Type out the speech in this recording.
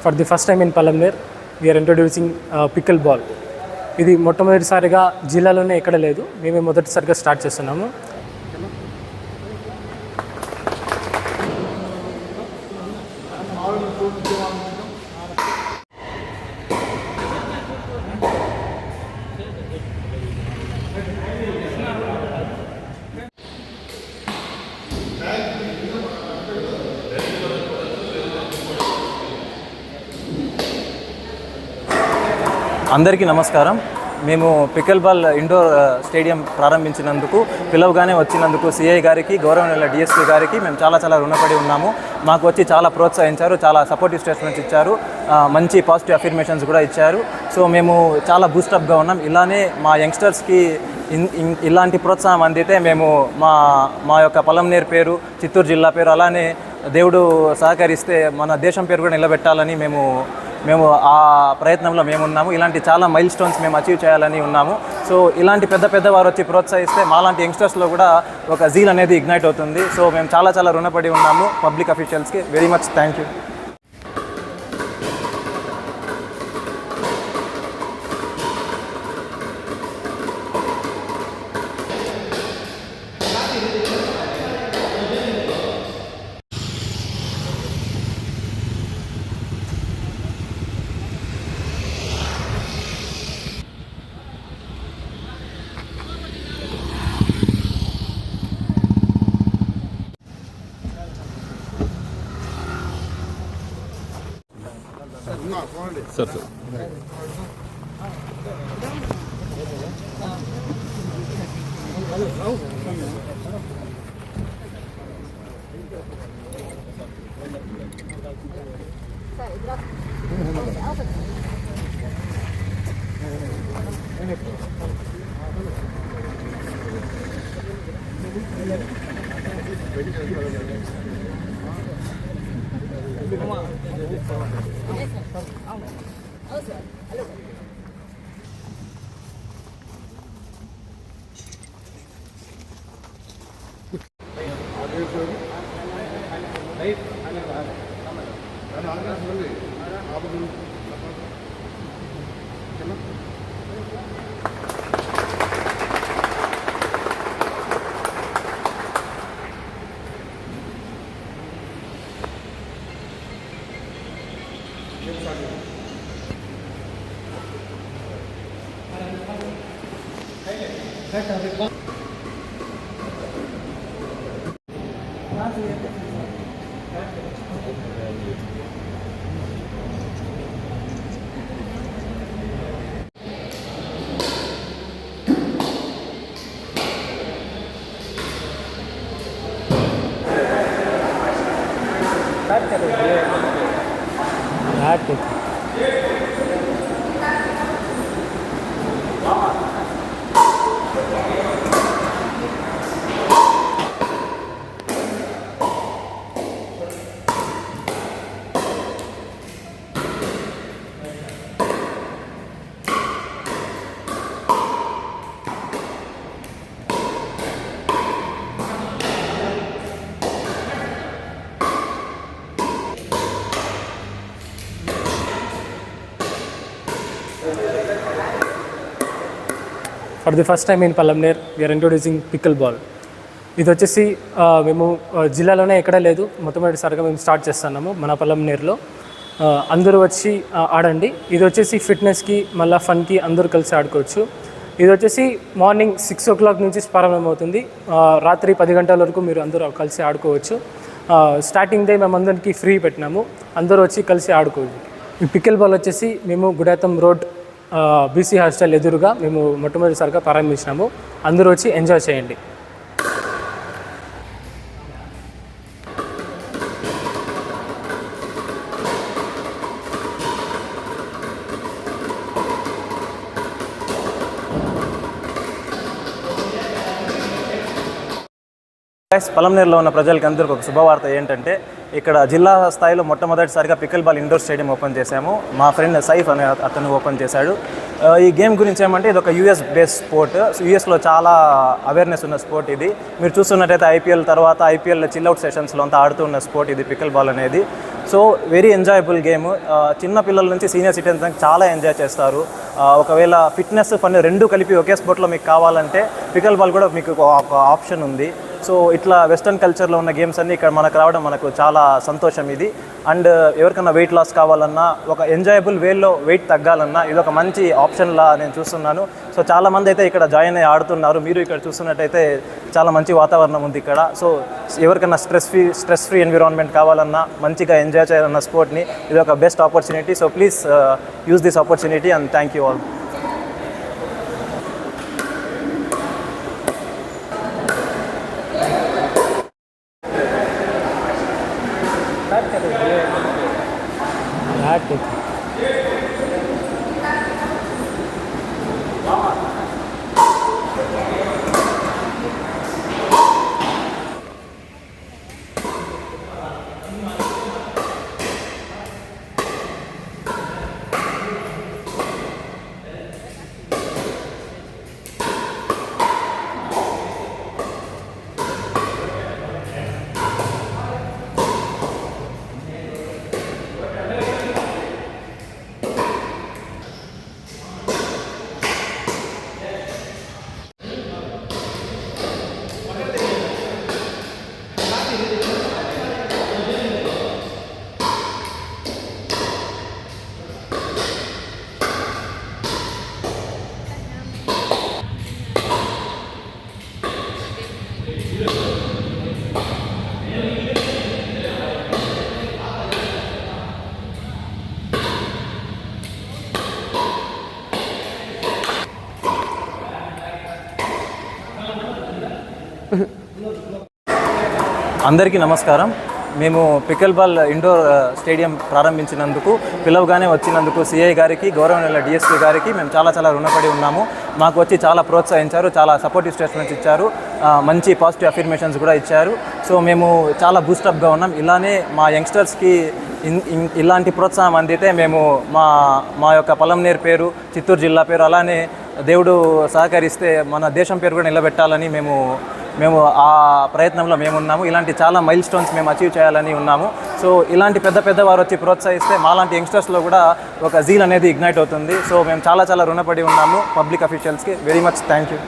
For the first time in Palamner, we are introducing pickle ball. ఇది మొట్టమొదటిసారిగా జిల్లాలోనే ఎక్కడ లేదు, మేమే మొదటిసారిగా స్టార్ట్ చేస్తున్నాము. అందరికీ నమస్కారం. మేము పికల్ బాల్ ఇండోర్ స్టేడియం ప్రారంభించినందుకు, పిలవగానే వచ్చినందుకు సిఐ గారికి, గౌరవనీయుల డిఎస్పీ గారికి మేము చాలా రుణపడి ఉన్నాము. మాకు వచ్చి చాలా ప్రోత్సహించారు, చాలా సపోర్టివ్ స్టేట్మెంట్స్ ఇచ్చారు, మంచి పాజిటివ్ అఫర్మేషన్స్ కూడా ఇచ్చారు. సో మేము చాలా బూస్టప్గా ఉన్నాం. ఇలానే మా యంగ్స్టర్స్కి ఇలాంటి ప్రోత్సాహం అందితే మేము మా యొక్క పలంనేరు పేరు, చిత్తూరు జిల్లా పేరు, అలానే దేవుడు సహకరిస్తే మన దేశం పేరు కూడా నిలబెట్టాలని మేము ఆ ప్రయత్నంలో మేమున్నాము. ఇలాంటి చాలా మైల్ స్టోన్స్ మేము అచీవ్ చేయాలని ఉన్నాము. సో ఇలాంటి పెద్ద వారు వచ్చి ప్రోత్సహిస్తే మాలాంటి యంగ్స్టర్స్లో కూడా ఒక జీల్ అనేది ఇగ్నైట్ అవుతుంది. సో మేము చాలా రుణపడి ఉన్నాము పబ్లిక్ అఫీషియల్స్కి. Very much thank you. Sir For the first time in Palamner, we are introducing pickle ball. ఇది వచ్చేసి మేము జిల్లాలోనే ఎక్కడ లేదు, మొట్టమొదటిసారిగా మేము స్టార్ట్ చేస్తున్నాము మన పలంనేరులో. అందరూ వచ్చి ఆడండి. ఇది వచ్చేసి ఫిట్నెస్కి, మళ్ళీ ఫన్కి అందరూ కలిసి ఆడుకోవచ్చు. ఇది వచ్చేసి మార్నింగ్ 6 o'clock నుంచి ప్రారంభమవుతుంది. రాత్రి 10 గంటల వరకు మీరు అందరూ కలిసి ఆడుకోవచ్చు. స్టార్టింగ్ డే మేము అందరికీ ఫ్రీ పెట్టినాము, అందరూ వచ్చి కలిసి ఆడుకోవచ్చు. ఈ పిక్కల్ బాల్ వచ్చేసి మేము గుడాతం రోడ్ బీసీ హాస్టల్ ఎదురుగా మేము మొట్టమొదటిసారిగా ప్రారంభించినాము. అందరూ వచ్చి ఎంజాయ్ చేయండి. పలంనేరులో ఉన్న ప్రజలకి అందరికీ ఒక శుభవార్త ఏంటంటే, ఇక్కడ జిల్లా స్థాయిలో మొట్టమొదటిసారిగా pickle ball indoor stadium open చేశాము. మా ఫ్రెండ్ సైఫ్ అనే అతను ఓపెన్ చేశాడు. ఈ గేమ్ గురించి ఏమంటే ఇది ఒక యూఎస్ బేస్డ్ స్పోర్ట్. యూఎస్లో చాలా అవేర్నెస్ ఉన్న స్పోర్ట్ ఇది. మీరు చూస్తున్నట్టయితే ఐపీఎల్ తర్వాత ఐపీఎల్ చిల్అవుట్ సెషన్స్లో అంతా ఆడుతున్న స్పోర్ట్ ఇది పికిల్ బాల్ అనేది. So very enjoyable game. చిన్న పిల్లల నుంచి సీనియర్ సిటిజన్స్ చాలా ఎంజాయ్ చేస్తారు. ఒకవేళ ఫిట్నెస్ ఫన్ రెండు కలిపి ఒకే స్పోర్ట్లో మీకు కావాలంటే పికిల్ బాల్ కూడా మీకు ఒక ఆప్షన్ ఉంది. సో ఇట్లా వెస్టర్న్ కల్చర్లో ఉన్న గేమ్స్ అన్నీ ఇక్కడ మనకు రావడం మనకు చాలా సంతోషం ఇది. అండ్ ఎవరికైనా వెయిట్ లాస్ కావాలన్నా, ఒక ఎంజాయబుల్ వేలో వెయిట్ తగ్గాలన్నా ఇది ఒక మంచి ఆప్షన్లా నేను చూస్తున్నాను. సో చాలామంది అయితే ఇక్కడ జాయిన్ అయ్యి ఆడుతున్నారు. మీరు ఇక్కడ చూస్తున్నట్టయితే చాలా మంచి వాతావరణం ఉంది ఇక్కడ. సో ఎవరికైనా స్ట్రెస్ ఫ్రీ ఎన్విరాన్మెంట్ కావాలన్నా, మంచిగా ఎంజాయ్ చేయాలన్న స్పోర్ట్ని ఇది ఒక best opportunity. So please use this opportunity and thank you all. అందరికీ నమస్కారం. మేము పికిల్ బాల్ ఇండోర్ స్టేడియం ప్రారంభించినందుకు, పిలవగానే వచ్చినందుకు సిఐ గారికి, గౌరవనీయుల డిఎస్పీ గారికి మేము చాలా రుణపడి ఉన్నాము. మాకు వచ్చి చాలా ప్రోత్సహించారు, చాలా సపోర్టివ్ స్టేట్మెంట్స్ ఇచ్చారు, మంచి పాజిటివ్ అఫర్మేషన్స్ కూడా ఇచ్చారు. సో మేము చాలా బూస్టప్గా ఉన్నాం. ఇలానే మా యంగ్స్టర్స్కి ఇలాంటి ప్రోత్సాహం అందితే మేము మా యొక్క పలంనేర్ పేరు, చిత్తూరు జిల్లా పేరు, అలానే దేవుడు సహకరిస్తే మన దేశం పేరు కూడా నిలబెట్టాలని మేము ఆ ప్రయత్నంలో మేమున్నాము. ఇలాంటి చాలా మైల్ స్టోన్స్ మేము అచీవ్ చేయాలని ఉన్నాము. సో ఇలాంటి పెద్ద వారు వచ్చి ప్రోత్సహిస్తే మాలాంటి యంగ్స్టర్స్లో కూడా ఒక జీల్ అనేది ఇగ్నైట్ అవుతుంది. సో మేము చాలా రుణపడి ఉన్నాము పబ్లిక్ అఫీషియల్స్కి. Very much thank you.